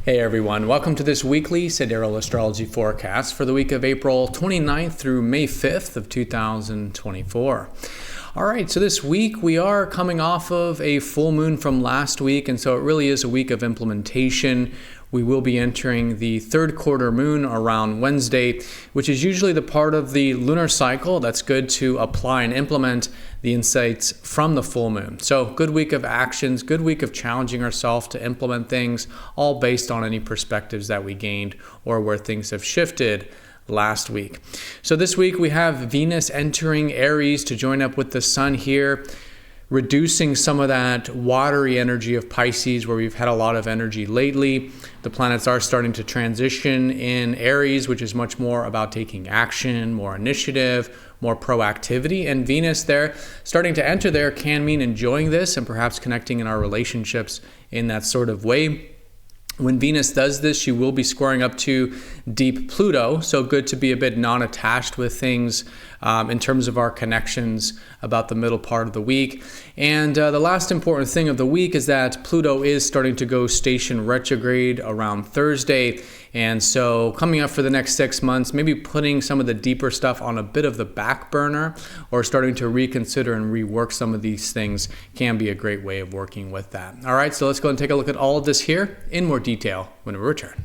Hey everyone, welcome to this weekly Sidereal Astrology forecast for the week of April 29th through May 5th of 2024. All right, so this week we are coming off of a full moon from last week, and so it really is a week of implementation. We will be entering the third quarter moon around Wednesday, which is usually the part of the lunar cycle that's good to apply and implement the insights from the full moon. So good week of actions, good week of challenging ourselves to implement things, all based on any perspectives that we gained or where things have shifted last week. So this week we have Venus entering Aries to join up with the Sun here, reducing some of that watery energy of Pisces where we've had a lot of energy lately. The planets are starting to transition in Aries, which is much more about taking action, more initiative, more proactivity. And Venus there, starting to enter there, can mean enjoying this and perhaps connecting in our relationships in that sort of way. When Venus does this, she will be squaring up to deep Pluto, so good to be a bit non-attached with things in terms of our connections about the middle part of the week. And the last important thing of the week is that Pluto is starting to go station retrograde around Thursday. And so coming up for the next 6 months, maybe putting some of the deeper stuff on a bit of the back burner or starting to reconsider and rework some of these things can be a great way of working with that. All right, so let's go and take a look at all of this here in more detail when we return.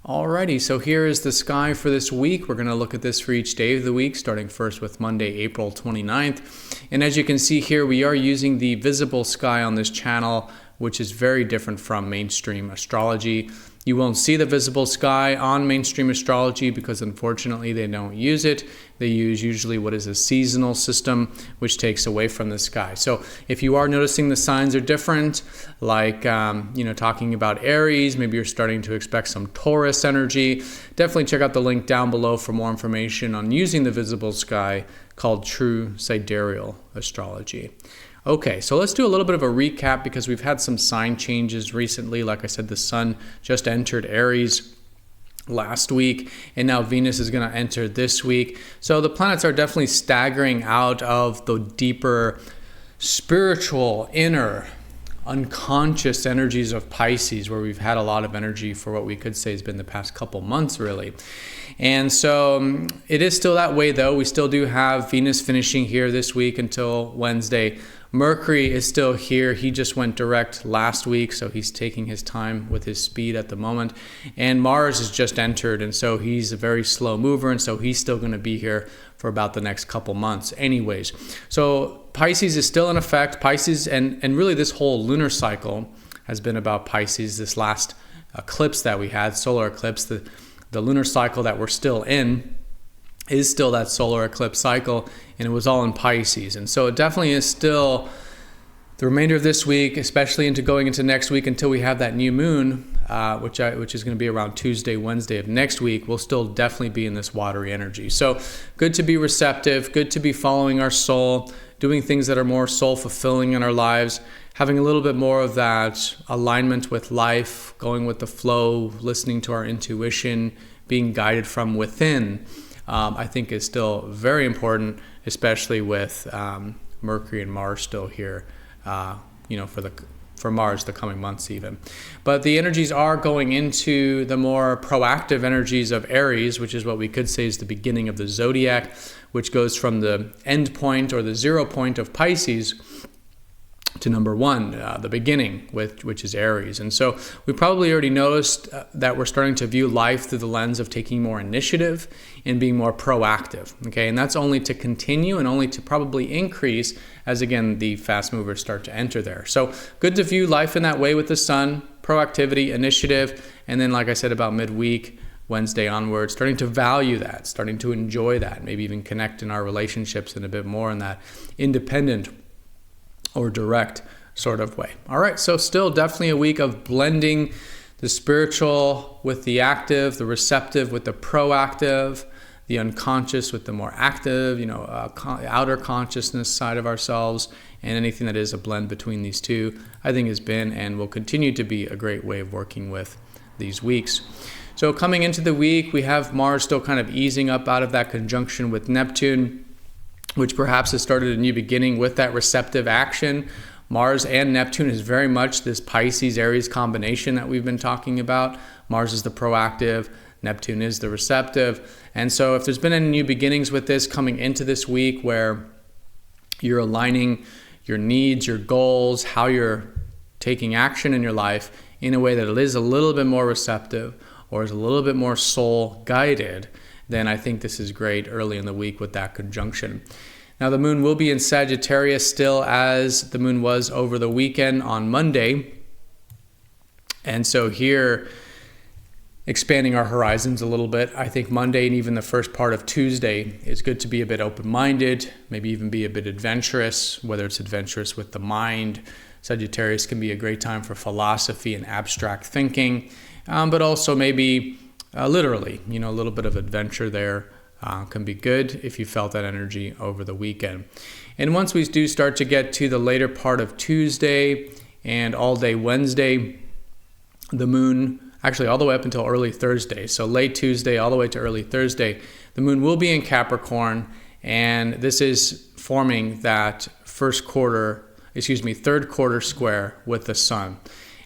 Alrighty, so here is the sky for this week. We're going to look at this for each day of the week, starting first with Monday, April 29th. And as you can see here, we are using the visible sky on this channel, which is very different from mainstream astrology. You won't see the visible sky on mainstream astrology because unfortunately they don't use it. They use usually what is a seasonal system, which takes away from the sky. So if you are noticing the signs are different, like talking about Aries, maybe you're starting to expect some Taurus energy, definitely check out the link down below for more information on using the visible sky called True Sidereal Astrology. Okay, so let's do a little bit of a recap because we've had some sign changes recently. Like I said, the Sun just entered Aries last week, and now Venus is going to enter this week. So the planets are definitely staggering out of the deeper spiritual, inner, unconscious energies of Pisces, where we've had a lot of energy for what we could say has been the past couple months, really. And so it is still that way, though. We still do have Venus finishing here this week until Wednesday. Mercury is still here. He just went direct last week, so he's taking his time with his speed at the moment. And Mars has just entered, and so he's a very slow mover, and so he's still going to be here for about the next couple months anyways. So Pisces is still in effect. Pisces, and really this whole lunar cycle has been about Pisces. This last eclipse that we had, solar eclipse, the lunar cycle that we're still in, is still that solar eclipse cycle, and it was all in Pisces. And so it definitely is still the remainder of this week, especially into going into next week until we have that new moon, which is going to be around Tuesday, Wednesday of next week. We'll still definitely be in this watery energy. So good to be receptive, good to be following our soul, doing things that are more soul fulfilling in our lives, having a little bit more of that alignment with life, going with the flow, listening to our intuition, being guided from within. I think is still very important, especially with Mercury and Mars still here, for Mars the coming months even. But the energies are going into the more proactive energies of Aries, which is what we could say is the beginning of the Zodiac, which goes from the end point or the 0 point of Pisces to number one, the beginning, which is Aries. And so we probably already noticed that we're starting to view life through the lens of taking more initiative and being more proactive. Okay, and that's only to continue and only to probably increase as, again, the fast movers start to enter there. So good to view life in that way with the Sun, proactivity, initiative, and then, like I said, about midweek, Wednesday onward, starting to value that, starting to enjoy that, maybe even connect in our relationships in a bit more in that independent or direct sort of way. All right, so still definitely a week of blending the spiritual with the active, the receptive with the proactive, the unconscious with the more active, outer consciousness side of ourselves, and anything that is a blend between these two, I think has been and will continue to be a great way of working with these weeks. So coming into the week, we have Mars still kind of easing up out of that conjunction with Neptune, which perhaps has started a new beginning with that receptive action. Mars and Neptune is very much this Pisces-Aries combination that we've been talking about. Mars is the proactive, Neptune is the receptive. And so if there's been any new beginnings with this coming into this week where you're aligning your needs, your goals, how you're taking action in your life in a way that it is a little bit more receptive or is a little bit more soul guided, then I think this is great early in the week with that conjunction. Now the moon will be in Sagittarius still, as the moon was over the weekend on Monday. And so here, expanding our horizons a little bit, I think Monday and even the first part of Tuesday is good to be a bit open-minded, maybe even be a bit adventurous, whether it's adventurous with the mind. Sagittarius can be a great time for philosophy and abstract thinking, but also maybe literally, a little bit of adventure there can be good if you felt that energy over the weekend. And once we do start to get to the later part of Tuesday and all day Wednesday, the moon, actually all the way up until early Thursday, so late Tuesday all the way to early Thursday, the moon will be in Capricorn, and this is forming that third quarter square with the sun.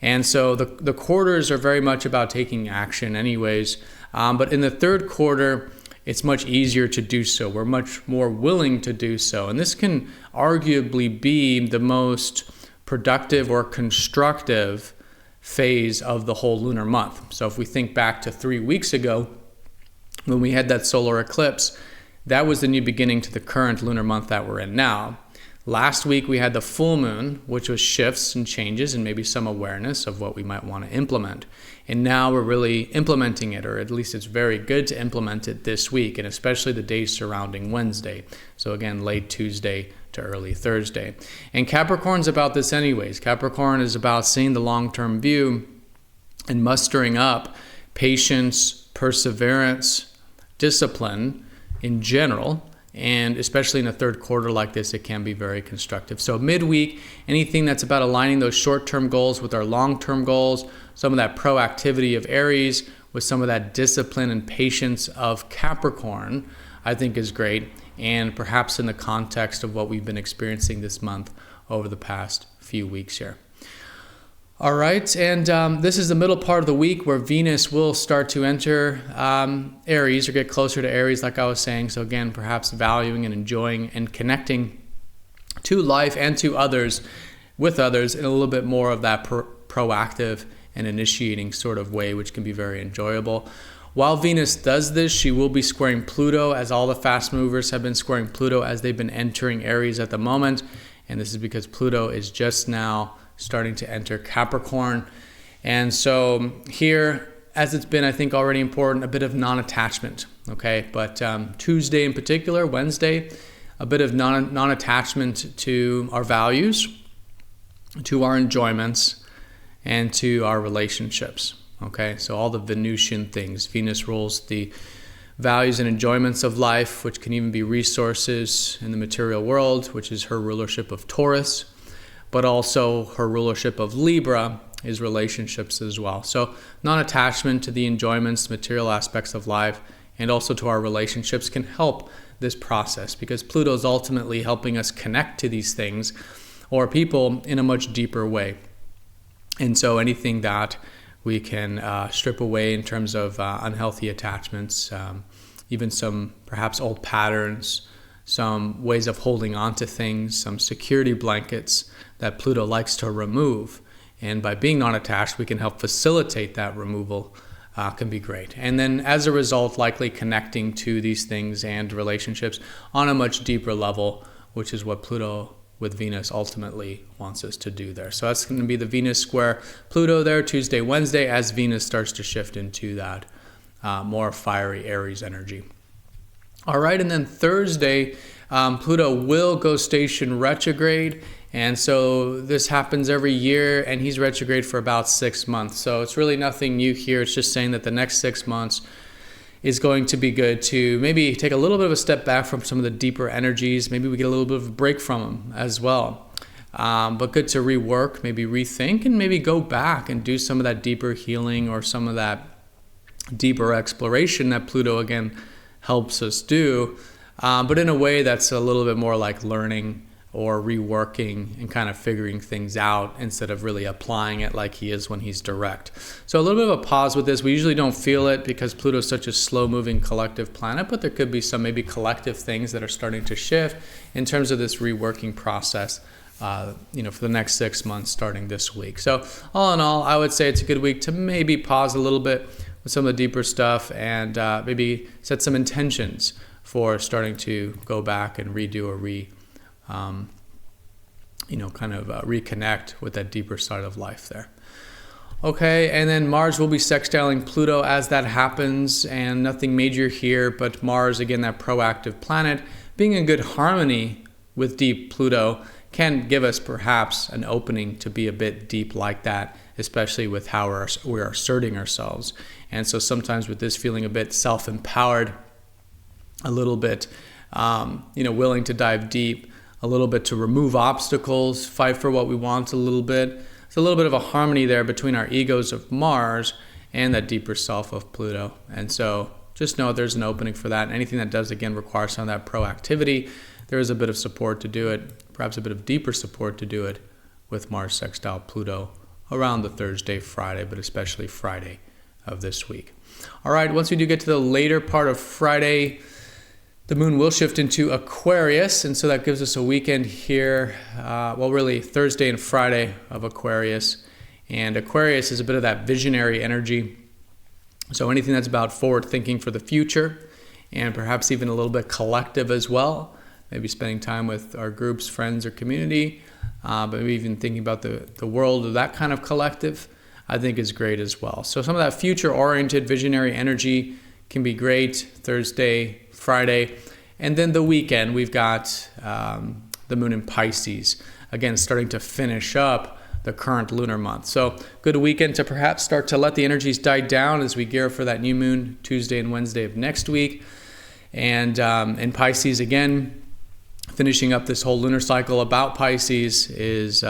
And so the quarters are very much about taking action anyways, but in the third quarter, it's much easier to do so. We're much more willing to do so. And this can arguably be the most productive or constructive phase of the whole lunar month. So if we think back to 3 weeks ago, when we had that solar eclipse, that was the new beginning to the current lunar month that we're in now. Last week we had the full moon, which was shifts and changes and maybe some awareness of what we might want to implement. And now we're really implementing it, or at least it's very good to implement it this week, and especially the days surrounding Wednesday. So again, late Tuesday to early Thursday. And Capricorn's about this anyways. Capricorn is about seeing the long-term view and mustering up patience, perseverance, discipline in general. And especially in a third quarter like this, it can be very constructive. So midweek, anything that's about aligning those short-term goals with our long-term goals, some of that proactivity of Aries with some of that discipline and patience of Capricorn, I think is great. And perhaps in the context of what we've been experiencing this month over the past few weeks here. All right, and this is the middle part of the week where Venus will start to enter Aries or get closer to Aries, like I was saying. So again, perhaps valuing and enjoying and connecting to life and to others, with others in a little bit more of that proactive and initiating sort of way, which can be very enjoyable. While Venus does this, she will be squaring Pluto, as all the fast movers have been squaring Pluto as they've been entering Aries at the moment. And this is because Pluto is just now starting to enter Capricorn. And so here, as it's been, I think, already important, a bit of non-attachment, okay? But Tuesday in particular, Wednesday, a bit of non-attachment to our values, to our enjoyments, and to our relationships, okay? So all the Venusian things. Venus rules the values and enjoyments of life, which can even be resources in the material world, which is her rulership of Taurus, but also her rulership of Libra is relationships as well. So non-attachment to the enjoyments, material aspects of life, and also to our relationships can help this process, because Pluto is ultimately helping us connect to these things or people in a much deeper way. And so anything that we can strip away in terms of unhealthy attachments, even some perhaps old patterns, some ways of holding on to things, some security blankets that Pluto likes to remove. And by being non-attached, we can help facilitate that removal, can be great. And then as a result, likely connecting to these things and relationships on a much deeper level, which is what Pluto with Venus ultimately wants us to do there. So that's going to be the Venus square Pluto there, Tuesday, Wednesday, as Venus starts to shift into that more fiery Aries energy. All right, and then Thursday, Pluto will go station retrograde. And so this happens every year, and he's retrograde for about 6 months. So it's really nothing new here. It's just saying that the next 6 months is going to be good to maybe take a little bit of a step back from some of the deeper energies. Maybe we get a little bit of a break from them as well. but good to rework, maybe rethink, and maybe go back and do some of that deeper healing or some of that deeper exploration that Pluto, again, helps us do, but in a way that's a little bit more like learning or reworking and kind of figuring things out instead of really applying it like he is when he's direct. So a little bit of a pause with this. We usually don't feel it because Pluto is such a slow-moving collective planet, but there could be some maybe collective things that are starting to shift in terms of this reworking process, for the next 6 months starting this week. So all in all, I would say it's a good week to maybe pause a little bit with some of the deeper stuff and maybe set some intentions for starting to go back and redo or reconnect with that deeper side of life there. Okay, and then Mars will be sextiling Pluto as that happens, and nothing major here, but Mars, again, that proactive planet, being in good harmony with deep Pluto can give us perhaps an opening to be a bit deep like that, especially with how we're asserting ourselves. And so sometimes with this feeling a bit self-empowered, a little bit, willing to dive deep, a little bit to remove obstacles, fight for what we want a little bit. It's a little bit of a harmony there between our egos of Mars and that deeper self of Pluto. And so just know there's an opening for that. Anything that does, again, require some of that proactivity, there is a bit of support to do it, perhaps a bit of deeper support to do it with Mars sextile Pluto around the Thursday, Friday, but especially Friday of this week. All right, once we do get to the later part of Friday, the moon will shift into Aquarius, and so that gives us a weekend here, really Thursday and Friday of Aquarius. And Aquarius is a bit of that visionary energy. So anything that's about forward thinking for the future and perhaps even a little bit collective as well, maybe spending time with our groups, friends, or community, but maybe even thinking about the world of that kind of collective, I think is great as well. So some of that future-oriented visionary energy can be great Thursday, Friday, and then the weekend we've got the moon in Pisces, again starting to finish up the current lunar month. So good weekend to perhaps start to let the energies die down as we gear for that new moon Tuesday and Wednesday of next week. And in Pisces, again, finishing up this whole lunar cycle about Pisces is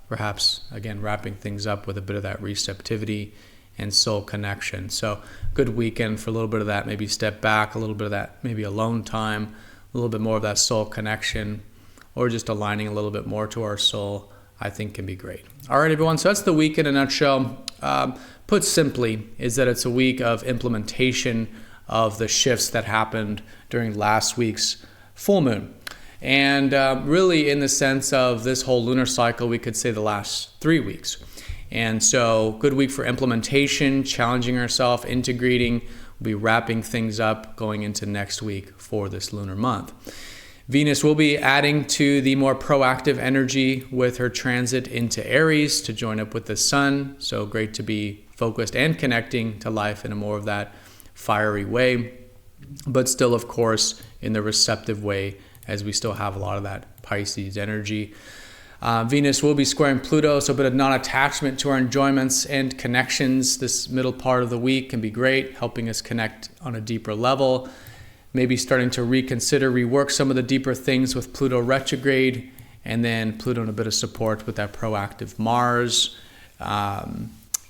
perhaps, again, wrapping things up with a bit of that receptivity and soul connection. So good weekend for a little bit of that, maybe step back, a little bit of that, maybe alone time, a little bit more of that soul connection, or just aligning a little bit more to our soul, I think can be great. All right, everyone, so that's the week in a nutshell. Put simply, is that it's a week of implementation of the shifts that happened during last week's full moon. And really in the sense of this whole lunar cycle, we could say the last 3 weeks. And so good week for implementation, challenging ourselves, integrating. We'll be wrapping things up going into next week for this lunar month. Venus will be adding to the more proactive energy with her transit into Aries to join up with the sun. So great to be focused and connecting to life in a more of that fiery way, but still, of course, in the receptive way as we still have a lot of that Pisces energy. Venus will be squaring Pluto, so a bit of non-attachment to our enjoyments and connections. This middle part of the week can be great, helping us connect on a deeper level. Maybe starting to reconsider, rework some of the deeper things with Pluto retrograde, and then Pluto in a bit of support with that proactive Mars,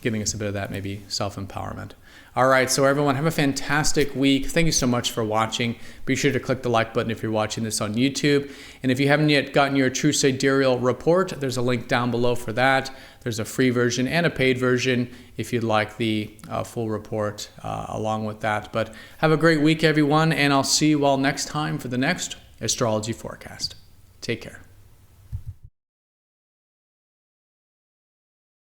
giving us a bit of that maybe self-empowerment. All right, so everyone, have a fantastic week. Thank you so much for watching. Be sure to click the like button if you're watching this on YouTube. And if you haven't yet gotten your True Sidereal report, there's a link down below for that. There's a free version and a paid version if you'd like the full report along with that. But have a great week, everyone, and I'll see you all next time for the next astrology forecast. Take care.